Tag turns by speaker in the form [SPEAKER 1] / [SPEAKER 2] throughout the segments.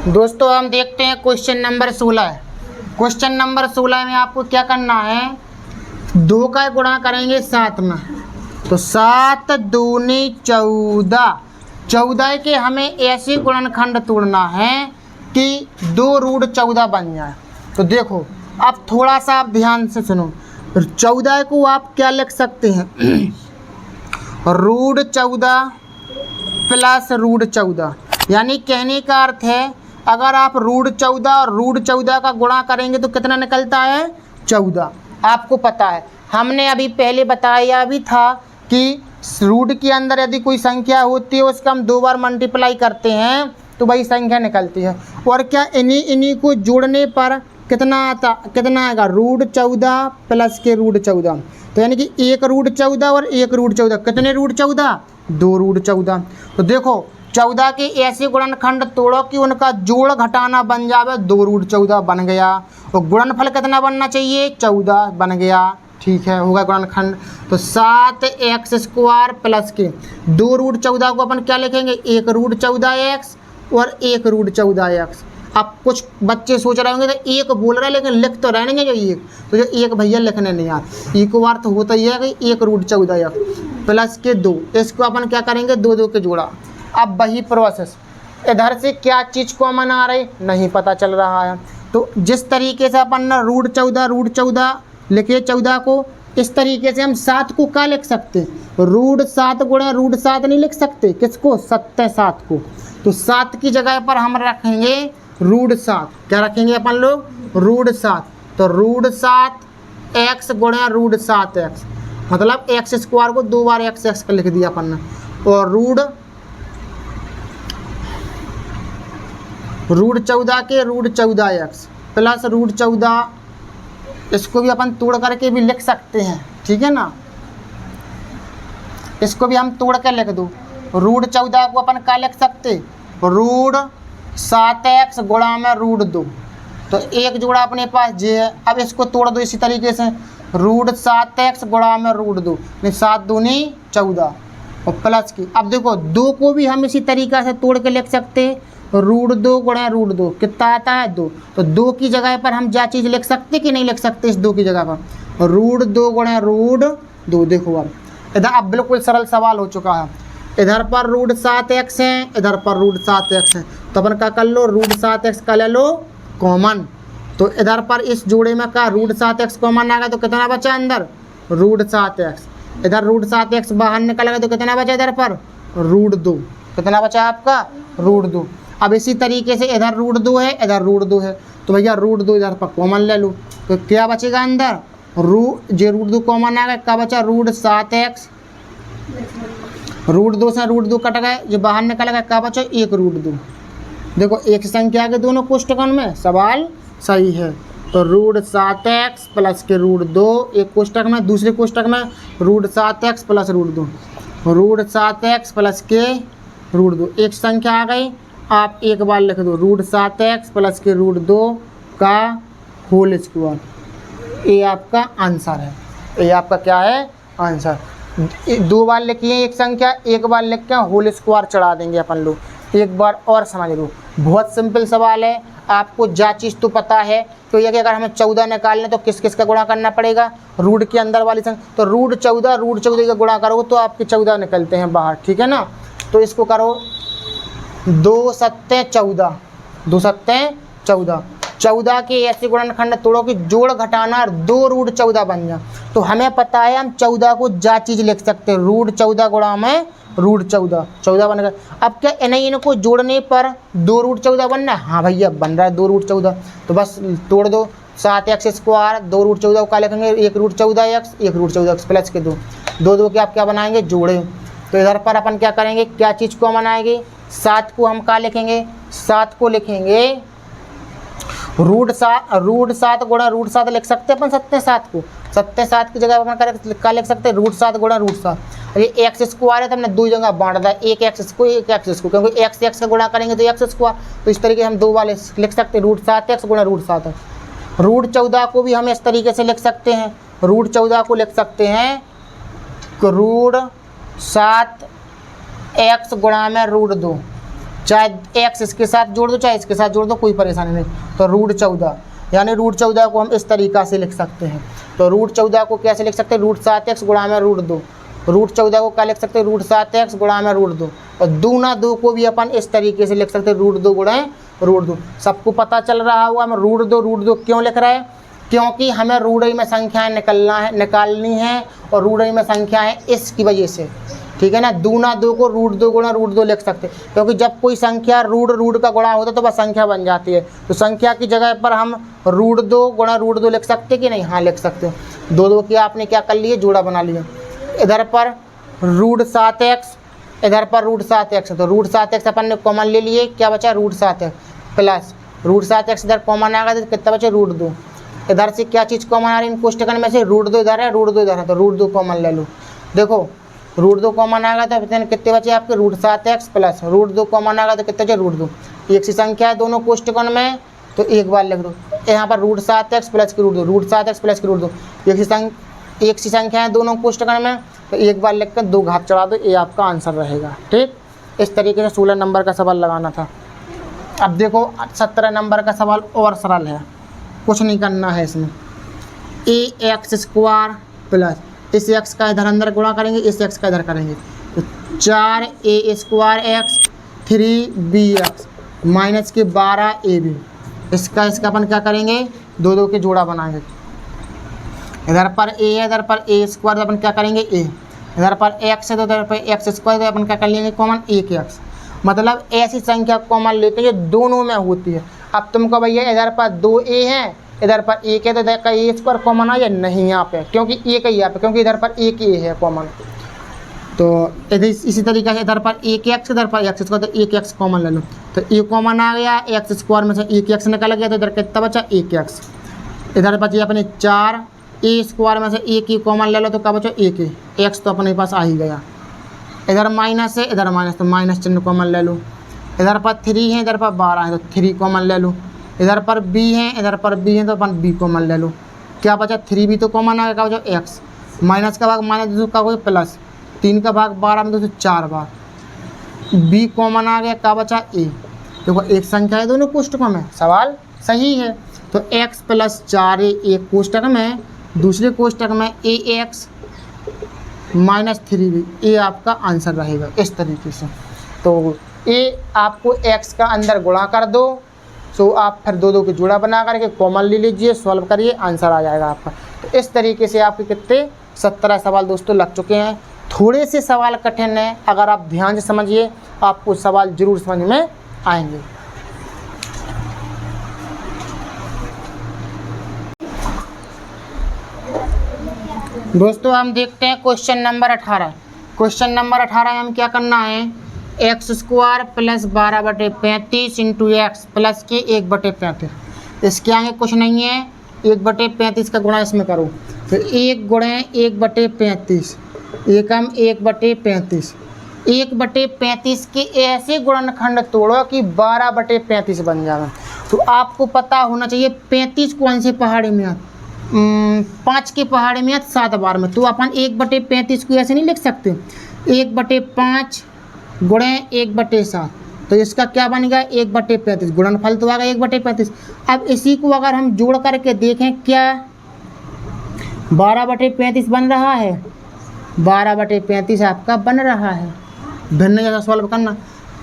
[SPEAKER 1] दोस्तों हम देखते हैं क्वेश्चन नंबर 16। क्वेश्चन नंबर 16 में आपको क्या करना है, 2 का गुणा करेंगे 7 में, तो 7 दूनी 14। 14 के हमें ऐसे गुणनखंड तोड़ना है कि 2√14 बन जाए। तो देखो अब थोड़ा सा आप ध्यान से सुनो, 14 को आप क्या लिख सकते हैं, √14 प्लस √14। यानी कहने का अर्थ है अगर आप √14 और √14 का गुणा करेंगे तो कितना निकलता है, 14। आपको पता है हमने अभी पहले बताया भी था कि रूट के अंदर यदि कोई संख्या होती है उसका हम 2 बार मल्टीप्लाई करते हैं तो वही संख्या निकलती है। और क्या इन्हीं को जोड़ने पर कितना आएगा, √14 प्लस के √14। तो यानी कि 1 √14 और 1 √14, कितने √14, 2 √14। तो देखो 14 के ऐसे गुणनखंड तोड़ो कि उनका जोड़ घटाना बन जावे, 2 √14 बन गया। और गुणनफल कितना बनना चाहिए, 14 बन गया। ठीक है, होगा गुणनखंड। तो 7x² प्लस के 2 √14 को अपन क्या लिखेंगे, 1 √14x और 1 √14x। अब कुछ बच्चे सोच रहे होंगे तो एक बोल रहे हैं लेकिन लिख तो रहेंगे जो एक, तो जो एक भैया लिखने नहीं आते। एक अर्थ होता ही है कि 1 √14x प्लस के 2, इसको अपन क्या करेंगे, 2 के जोड़ा। अब वही प्रोसेस, इधर से क्या चीज़ कॉमन आ रही नहीं पता चल रहा है। तो जिस तरीके से अपन ना √14 लिखे 14 को, इस तरीके से हम 7 को क्या लिख सकते, √7 गुणा √7 नहीं लिख सकते, किसको, 7 को। तो 7 की जगह पर हम रखेंगे √7। क्या रखेंगे अपन लोग, √7। तो √7x गुणा √7x, मतलब x² को 2 बार x का लिख दिया अपन ने। और √14 के √14x प्लस √14, इसको भी अपन तोड़ करके भी लिख सकते हैं, ठीक है ना। इसको भी हम तोड़ कर लिख दो, √14 को अपन क्या लिख सकते, √7x गुणा में √2। तो एक जोड़ा अपने पास जे है। अब इसको तोड़ दो इसी तरीके से, √7x गुणा में √2, 7 दूनी 14 और प्लस की। अब देखो 2 को भी हम इसी तरीक़ा से तोड़ के लिख सकते हैं, √2 गुणा √2 कितना आता है, 2। तो 2 की जगह पर हम क्या चीज़ लिख सकते कि नहीं लिख सकते, इस 2 की जगह पर √2 गुणा √2। देखो अब इधर अब बिल्कुल सरल सवाल हो चुका है। इधर पर √7x है, इधर पर √7x है, तो अपन क्या कर लो, √7x का ले लो कॉमन। तो इधर पर इस जोड़े में का √7x कॉमन आ गया, तो कितना बचा अंदर, √7x। इधर √7x बाहर निकल गया तो कितना बचा इधर पर, √2। कितना बचा आपका, √2। अब इसी तरीके से इधर √2 है, इधर √2 है, तो भैया √2 इधर पर कॉमन ले लो। तो क्या बचेगा अंदर, √2 कॉमन आ गया, क्या बचा, √7x। √2 से √2 कट गए, जो बाहर निकल गया, क्या बचा, 1 √2। देखो एक संख्या के दोनों कोष्ठकों में सवाल सही है। तो √7x प्लस के √2 एक कोष्ठक में, दूसरे कोष्ठक में √7x प्लस √2, √7x प्लस के √2 एक संख्या आ गई। आप एक बार लिख दो, √7x प्लस के √2 का होल स्क्वायर। ये आपका आंसर है, ये आपका क्या है, आंसर। 2 बार लिखिए एक संख्या, एक बार लिख के होल स्क्वायर चढ़ा देंगे अपन लोग। एक बार और समझ लो, बहुत सिंपल सवाल है। आपको जा चीज़ तो पता है, तो ये कि अगर हमें 14 निकालने तो किस किस का गुणा करना पड़ेगा, रूट के अंदर वाली संख्या। तो √14 का गुणा करो तो आपके 14 निकलते हैं बाहर, ठीक है ना। तो इसको करो 2 7 14, 2 7 14। 14 के ऐसे गुणनखंड तोड़ो कि जोड़ घटाना 2 √14 बन जाए। तो हमें पता है हम 14 को जा चीज़ लिख सकते हैं, √14 गुणा में √14, 14 बन गया। अब क्या इनको जोड़ने पर 2 √14 बनना है, हाँ भैया बन रहा है 2 √14। तो बस तोड़ दो, 7x², 2 √14 का लिखेंगे 1 √14x, 1 √14x प्लस के 2 के आप क्या बनाएंगे, जोड़े। तो इधर पर अपन क्या करेंगे, क्या चीज़ को बनाएंगे, 7 को हम क्या लिखेंगे, 7 को लिखेंगे √7 गुणा √7 लिख सकते हैं अपन, 7 को 7 की जगह अपन क्या लिख सकते हैं, √7 गुणा √7। ये x² है तो हमने 2 जगह बांट दिया, एक x को एक x को, क्योंकि x का गुणा करेंगे तो x²। तो इस तरीके हम 2 बार लिख सकते हैं, √7x गुणा √7। √14 को भी हम इस तरीके से लिख सकते हैं, √14 को लिख सकते हैं √7x गुणा में √2। चाहे x इसके साथ जोड़ दो चाहे इसके साथ जोड़ दो, कोई परेशानी नहीं। तो √14 यानी √14 को हम इस तरीक़ा से लिख सकते हैं। तो √14 को कैसे लिख सकते हैं, √7x गुणा में √2। √14 को क्या लिख सकते हैं, √7x गुणा में √2। और 2 ना 2 को भी अपन इस तरीके से लिख सकते हैं, √2 गुणा √2। सबको पता चल रहा होगा हम √2 क्यों लिख रहे हैं, क्योंकि हमें रूढ़ी में संख्याएं निकालनी है और रूढ़ी में संख्याएं इसकी वजह से, ठीक है ना। 2 ना 2 को √2 गुणा √2 लिख सकते हैं, क्योंकि जब कोई संख्या रूढ़ का गुणा होता है तो वह संख्या बन जाती है। तो संख्या की जगह पर हम √2 गुणा √2 लिख सकते हैं कि नहीं, हाँ लिख सकते हैं। 2 की आपने क्या कर लिए, जोड़ा बना लिया। इधर पर √7x, इधर पर √7x, तो √7x अपन ने कॉमन ले लिए, क्या बचा √7x प्लस √7x इधर कॉमन आ गया तो कितना बचे √2। इधर से क्या चीज़ कॉमन आ रही है इन कोष्टकन में से, √2 इधर है, √2 इधर है, तो √2 कॉमन ले लो। देखो √2 कॉमन आ गया तो कितने बचे आपके √7x प्लस √2 कॉमन आ गया तो कितने बचे √2। एक सी संख्या है दोनों कोष्टकन में, तो एक बार लिख दो। यहाँ पर √7x प्लस की √2, √7x प्लस की √2, एक सी संख्या है दोनों कोष्टकन में, तो एक बार लिख कर 2 घात चढ़ा दो, ये आपका आंसर रहेगा। ठीक, इस तरीके से 16 नंबर का सवाल लगाना था। अब देखो 17 नंबर का सवाल और सरल है, कुछ नहीं करना है इसमें। ax² प्लस इस x का इधर अंदर गुणा करेंगे, इस x का इधर करेंगे, तो 4a² x 3bx माइनस के 12ab। इसका अपन क्या करेंगे, 2 के जोड़ा बनाएंगे। इधर पर a है, इधर पर a² तो अपन क्या करेंगे a, इधर पर x है तो इधर पर x² तो अपन क्या कर लेंगे कॉमन 1x। मतलब ऐसी संख्या कॉमन लेते हैं जो दोनों में होती है। अब तुमको भैया इधर पर 2a है, इधर पर 1 है, तो इधर का a² कॉमन है या नहीं यहाँ पे, क्योंकि 1 है यहाँ पे, क्योंकि इधर पर 1a है कॉमन। तो इधर इसी तरीके से इधर पर 1x, इधर पर x², तो 1x कॉमन ले लो, तो a कॉमन आ गया, x² में से 1x निकल गया, तो इधर कितना बचा 1x। इधर बची अपने 4, a² में से 1 कॉमन ले लो तो क्या बचा 1 x, तो अपने पास आ ही गया। इधर माइनस है, इधर माइनस, तो माइनस चिन्ह कॉमन ले लो। इधर पर 3 है, इधर पर 12 है, तो 3 कॉमन ले लो। इधर पर b है, इधर पर b है, तो अपन b कॉमन ले लो। क्या बचा 3 भी तो कॉमन आ गया, क्या बचा x। माइनस का भाग माइनस का कोई प्लस, 3 का भाग 12 में तो 4 बार, b कॉमन आ गया, क्या बचा a। देखो एक संख्या है दोनों कोष्टकों में, सवाल सही है। तो x प्लस 4a एक कोष्टक में, दूसरे कोष्टक में ax माइनस 3b, ये आपका आंसर रहेगा इस तरीके से। तो ये आपको x का अंदर गुणा कर दो, तो आप फिर 2 के जोड़ा बना करके कॉमन ले लीजिए, सॉल्व करिए, आंसर आ जाएगा आपका। तो इस तरीके से आपके कितने 17 सवाल दोस्तों लग चुके हैं। थोड़े से सवाल कठिन हैं, अगर आप ध्यान से समझिए आपको सवाल जरूर समझ में आएंगे। दोस्तों हम देखते हैं क्वेश्चन नंबर 18। क्वेश्चन नंबर 18 में हम क्या करना है, x² plus 12/35 into x plus के 1/35। इसके आगे कुछ नहीं है, 1/35 का गुणा इसमें करो, तो 1 गुणे 1/35 एकम 1/35। 1/35 के ऐसे गुणनखंड तोड़ो कि 12/35 बन जाए। तो आपको पता होना चाहिए 35 कौन से पहाड़ी में, 5 के पहाड़ी में 7 बार में। तो अपन 1/35 को ऐसे नहीं लिख सकते, 1/5 गुणे 1/7, तो इसका क्या बन गया 1/35, गुणनफल तो आ गया 1/35। अब इसी को अगर हम जोड़ करके देखें, क्या 12/35 बन रहा है, 12/35 आपका बन रहा है। भिन्न जैसा सॉल्व करना,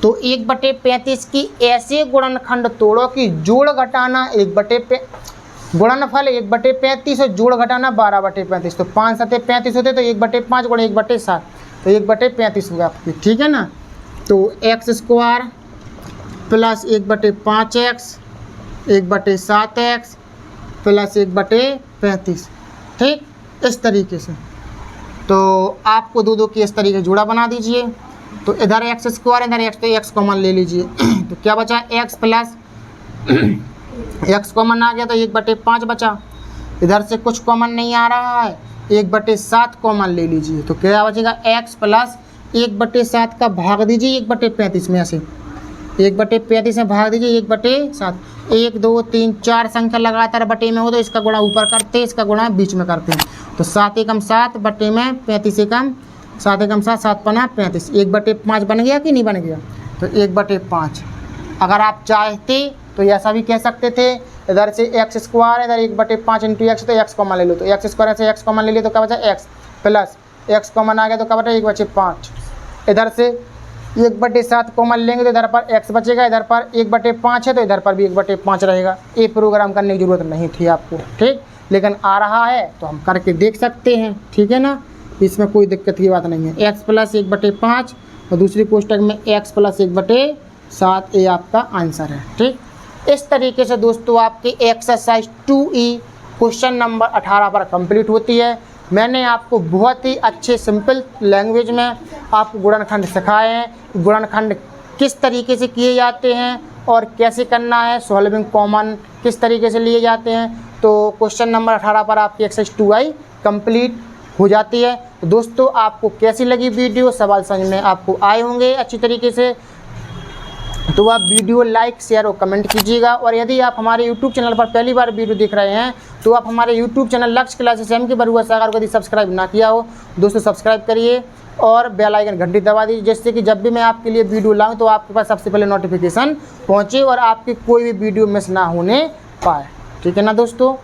[SPEAKER 1] तो 1/35 की ऐसे गुणनखंड तोड़ो कि जोड़ घटाना गुणनफल 1/35 और जोड़ घटाना 12/35। तो 5 7 35 होते, तो 1/5 गुणे 1/7, तो 1/35 होगा आपकी, ठीक है ना। तो x² plus 1/5x 1/7x plus 1/35, ठीक, इस तरीके से। तो आपको 2 की इस तरीके जोड़ा बना दीजिए। तो इधर x², इधर x, तो x कॉमन ले लीजिए। तो क्या बचा x प्लस x कॉमन आ गया, तो 1/5 बचा। इधर से कुछ कॉमन नहीं आ रहा है, 1/7 कॉमन ले लीजिए। तो क्या बचेगा x प्लस 1/7 का भाग दीजिए 1/35 में, ऐसे 1/35 में भाग दीजिए 1/7। 1 2 3 4 संख्या लगातार बटे में हो तो इसका गुणा ऊपर करते हैं, इसका गुणा बीच में करते हैं। तो 7 एकम 7 बटे में 35 एकम 7 एकम 7 7 पना 35, 1/5 बन गया कि नहीं बन गया। तो 1/5। अगर आप चाहते तो ऐसा भी कह सकते थे, इधर से एक्स स्क्वायर, इधर 1/5 इंटू एक्स, तो एक्स कॉमन ले लो, तो एक्स स्क्वायर से एक्स कॉमन ले लिया तो क्या बचा एक्स, प्लस एक्स कॉमन आ गया तो क्या बचा 1/5। इधर से 1/7 कॉमन लेंगे तो इधर पर एक्स बचेगा, इधर पर 1/5 है तो इधर पर भी 1/5 रहेगा। ये प्रोग्राम करने की ज़रूरत नहीं थी आपको, ठीक, लेकिन आ रहा है तो हम करके देख सकते हैं, ठीक है ना, इसमें कोई दिक्कत की बात नहीं है। एक्स प्लस 1/5 और दूसरी कोष्टक में एक्स प्लस 1/7, ये आपका आंसर है, ठीक। इस तरीके से दोस्तों आपकी एक्सरसाइज 2E क्वेश्चन नंबर 18 पर कंप्लीट होती है। मैंने आपको बहुत ही अच्छे सिंपल लैंग्वेज में आपको गुणनखंड सिखाए हैं, गुणनखंड किस तरीके से किए जाते हैं और कैसे करना है, सॉल्विंग कॉमन किस तरीके से लिए जाते हैं। तो क्वेश्चन नंबर 18 पर आपकी एक्सरसाइज 2I कंप्लीट हो जाती है। तो दोस्तों आपको कैसी लगी वीडियो, सवाल समझ में आपको आए होंगे अच्छी तरीके से, तो आप वीडियो लाइक शेयर और कमेंट कीजिएगा। और यदि आप हमारे यूट्यूब चैनल पर पहली बार वीडियो देख रहे हैं तो आप हमारे यूट्यूब चैनल लक्ष्य क्लासेस एम के बरुआ सागर को यदि सब्सक्राइब ना किया हो दोस्तों सब्सक्राइब करिए और बेल आइकन घंटी दबा दीजिए, जिससे कि जब भी मैं आपके लिए वीडियो लाऊं तो आपके पास सबसे पहले नोटिफिकेशन पहुंचे और आपकी कोई भी वीडियो मिस ना होने पाए, ठीक है ना दोस्तों।